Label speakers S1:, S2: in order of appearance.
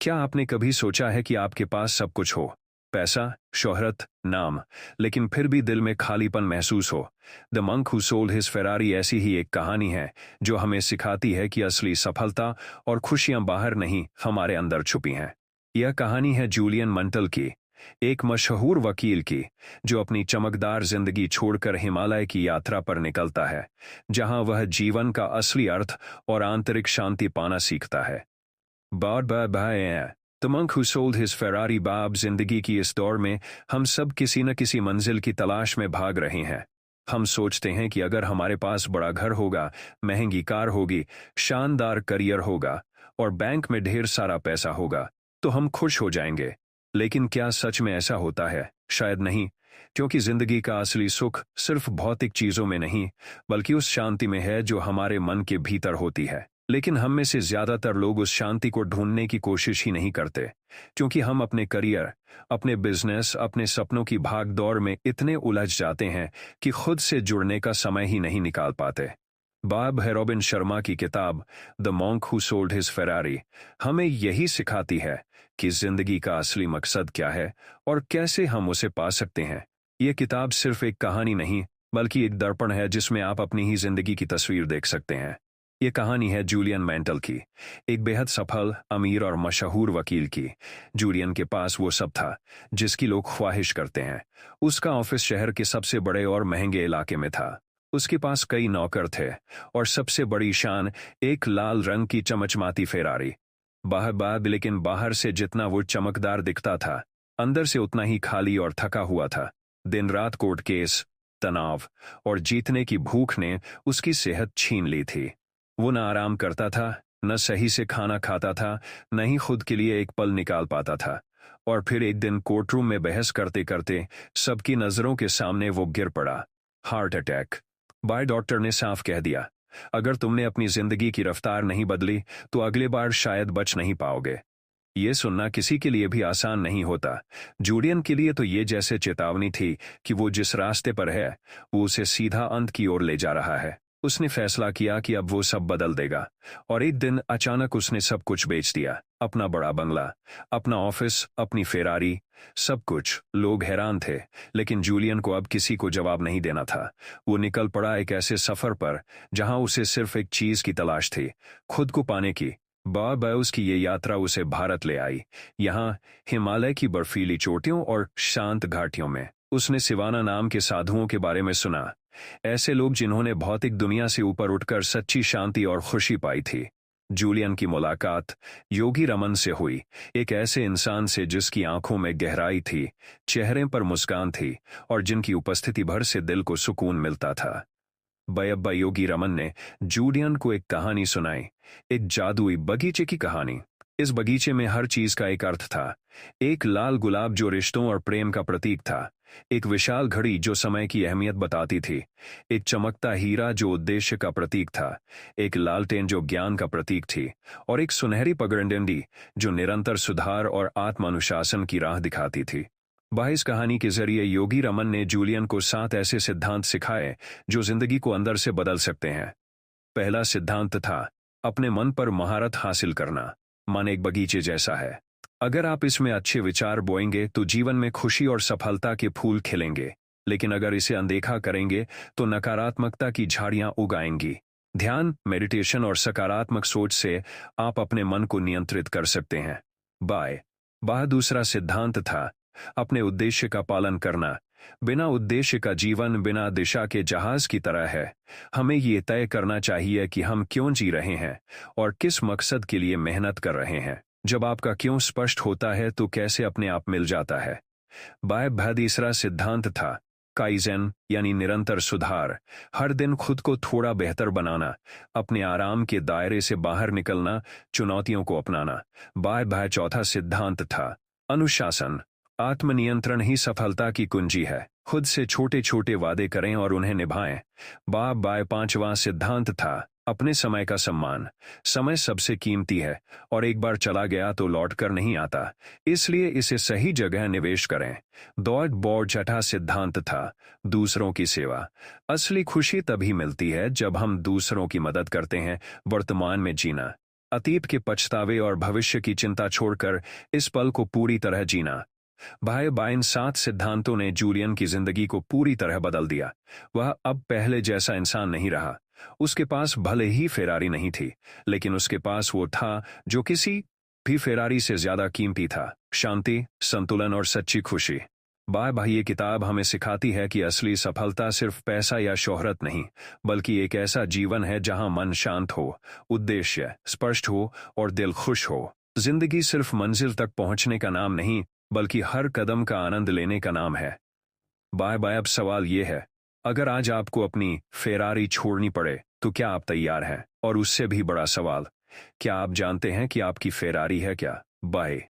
S1: क्या आपने कभी सोचा है कि आपके पास सब कुछ हो, पैसा, शोहरत, नाम, लेकिन फिर भी दिल में खालीपन महसूस हो? The monk who sold his Ferrari ऐसी ही एक कहानी है जो हमें सिखाती है कि असली सफलता और खुशियां बाहर नहीं, हमारे अंदर छुपी हैं। यह कहानी है जूलियन मंटल की, एक मशहूर वकील की, जो अपनी चमकदार जिंदगी छोड़कर हिमालय की यात्रा पर निकलता है, जहां वह जीवन का असली अर्थ और आंतरिक शांति पाना सीखता है। बार बार by the monk who sold his Ferrari. बाब जिंदगी की इस दौड़ में हम सब किसी न किसी मंजिल की तलाश में भाग रहे हैं। हम सोचते हैं कि अगर हमारे पास बड़ा घर होगा, महंगी कार होगी, शानदार करियर होगा और बैंक में ढेर सारा पैसा होगा तो हम खुश हो जाएंगे। लेकिन क्या सच में ऐसा होता है? शायद नहीं, क्योंकि जिंदगी का असली सुख सिर्फ भौतिक चीजों में नहीं, बल्कि उस शांति में है जो हमारे मन के भीतर होती है। लेकिन हम में से ज्यादातर लोग उस शांति को ढूंढने की कोशिश ही नहीं करते, क्योंकि हम अपने करियर, अपने बिजनेस, अपने सपनों की भाग दौड़ में इतने उलझ जाते हैं कि खुद से जुड़ने का समय ही नहीं निकाल पाते। बाब रॉबिन शर्मा की किताब the monk who sold his Ferrari हमें यही सिखाती है कि जिंदगी का असली मकसद क्या है और कैसे हम उसे पा सकते हैं। यह किताब सिर्फ एक कहानी नहीं, बल्कि एक दर्पण है जिसमें आप अपनी ही जिंदगी की तस्वीर देख सकते हैं। ये कहानी है जूलियन मेंटल की, एक बेहद सफल, अमीर और मशहूर वकील की। जूलियन के पास वो सब था जिसकी लोग ख्वाहिश करते हैं। उसका ऑफिस शहर के सबसे बड़े और महंगे इलाके में था। उसके पास कई नौकर थे और सबसे बड़ी शान एक लाल रंग की चमचमाती फेरारी। लेकिन बाहर से जितना वो चमकदार दिखता था, अंदर से उतना ही खाली और थका हुआ था। दिन रात कोर्ट केस, तनाव और जीतने की भूख ने उसकी सेहत छीन ली थी। वो न आराम करता था, न सही से खाना खाता था, न ही खुद के लिए एक पल निकाल पाता था। और फिर एक दिन कोर्टरूम में बहस करते करते सबकी नजरों के सामने वो गिर पड़ा। Heart attack. डॉक्टर ने साफ कह दिया, अगर तुमने अपनी जिंदगी की रफ्तार नहीं बदली तो अगले बार शायद बच नहीं पाओगे। ये सुनना किसी के लिए भी आसान नहीं होता। जूलियन के लिए तो ये जैसे चेतावनी थी कि वो जिस रास्ते पर है वो उसे सीधा अंत की ओर ले जा रहा है। उसने फैसला किया कि अब वो सब बदल देगा, और एक दिन अचानक उसने सब कुछ बेच दिया। अपना बड़ा बंगला, अपना ऑफिस, अपनी फेरारी, सब कुछ। लोग हैरान थे, लेकिन जूलियन को अब किसी को जवाब नहीं देना था। वो निकल पड़ा एक ऐसे सफर पर जहां उसे सिर्फ एक चीज की तलाश थी, खुद को पाने की। बाय उसकी ये यात्रा उसे भारत ले आई, यहाँ हिमालय की बर्फीली चोटियों और शांत घाटियों में। उसने सिवाना नाम के साधुओं के बारे में सुना, ऐसे लोग जिन्होंने भौतिक दुनिया से ऊपर उठकर सच्ची शांति और खुशी पाई थी। जूलियन की मुलाकात योगी रमन से हुई, एक ऐसे इंसान से जिसकी आंखों में गहराई थी, चेहरे पर मुस्कान थी और जिनकी उपस्थिति भर से दिल को सुकून मिलता था। बयब्बा योगी रमन ने जूलियन को एक कहानी सुनाई, एक जादुई बगीचे की कहानी। इस बगीचे में हर चीज का एक अर्थ था। एक लाल गुलाब जो रिश्तों और प्रेम का प्रतीक था, एक विशाल घड़ी जो समय की अहमियत बताती थी, एक चमकता हीरा जो उद्देश्य का प्रतीक था, एक लालटेन जो ज्ञान का प्रतीक थी, और एक सुनहरी पगडंडी जो निरंतर सुधार और आत्मानुशासन की राह दिखाती थी। इस कहानी के जरिए योगी रमन ने जूलियन को 7 ऐसे सिद्धांत सिखाए जो जिंदगी को अंदर से बदल सकते हैं। पहला सिद्धांत था अपने मन पर महारत हासिल करना। मन एक बगीचे जैसा है, अगर आप इसमें अच्छे विचार बोएंगे तो जीवन में खुशी और सफलता के फूल खिलेंगे, लेकिन अगर इसे अनदेखा करेंगे तो नकारात्मकता की झाड़ियां उगाएंगी। ध्यान, मेडिटेशन और सकारात्मक सोच से आप अपने मन को नियंत्रित कर सकते हैं। दूसरा सिद्धांत था अपने उद्देश्य का पालन करना। बिना उद्देश्य का जीवन बिना दिशा के जहाज की तरह है। हमें ये तय करना चाहिए कि हम क्यों जी रहे हैं और किस मकसद के लिए मेहनत कर रहे हैं। जब आपका क्यों स्पष्ट होता है तो कैसे अपने आप मिल जाता है। तीसरा सिद्धांत था काइजेन, यानी निरंतर सुधार। हर दिन खुद को थोड़ा बेहतर बनाना, अपने आराम के दायरे से बाहर निकलना, चुनौतियों को अपनाना। चौथा सिद्धांत था अनुशासन। आत्मनियंत्रण ही सफलता की कुंजी है। खुद से छोटे छोटे वादे करें और उन्हें निभाएं। पांचवा सिद्धांत था अपने समय का सम्मान। समय सबसे कीमती है और एक बार चला गया तो लौट कर नहीं आता, इसलिए इसे सही जगह निवेश करें। छठा सिद्धांत था दूसरों की सेवा। असली खुशी तभी मिलती है जब हम दूसरों की मदद करते हैं। वर्तमान में जीना, अतीत के पछतावे और भविष्य की चिंता छोड़कर इस पल को पूरी तरह जीना। भाई बाइन 7 सिद्धांतों ने जूलियन की जिंदगी को पूरी तरह बदल दिया। वह अब पहले जैसा इंसान नहीं रहा। उसके पास भले ही फेरारी नहीं थी, लेकिन उसके पास वो था जो किसी भी फेरारी से ज्यादा कीमती था, शांति, संतुलन और सच्ची खुशी। बाय भाई, ये किताब हमें सिखाती है कि असली सफलता सिर्फ पैसा या शोहरत नहीं, बल्कि एक ऐसा जीवन है जहां मन शांत हो, उद्देश्य स्पष्ट हो और दिल खुश हो। जिंदगी सिर्फ मंजिल तक पहुंचने का नाम नहीं, बल्कि हर कदम का आनंद लेने का नाम है। बाय बाय, अब सवाल ये है, अगर आज आपको अपनी फेरारी छोड़नी पड़े तो क्या आप तैयार हैं? और उससे भी बड़ा सवाल, क्या आप जानते हैं कि आपकी फेरारी है क्या? बाय।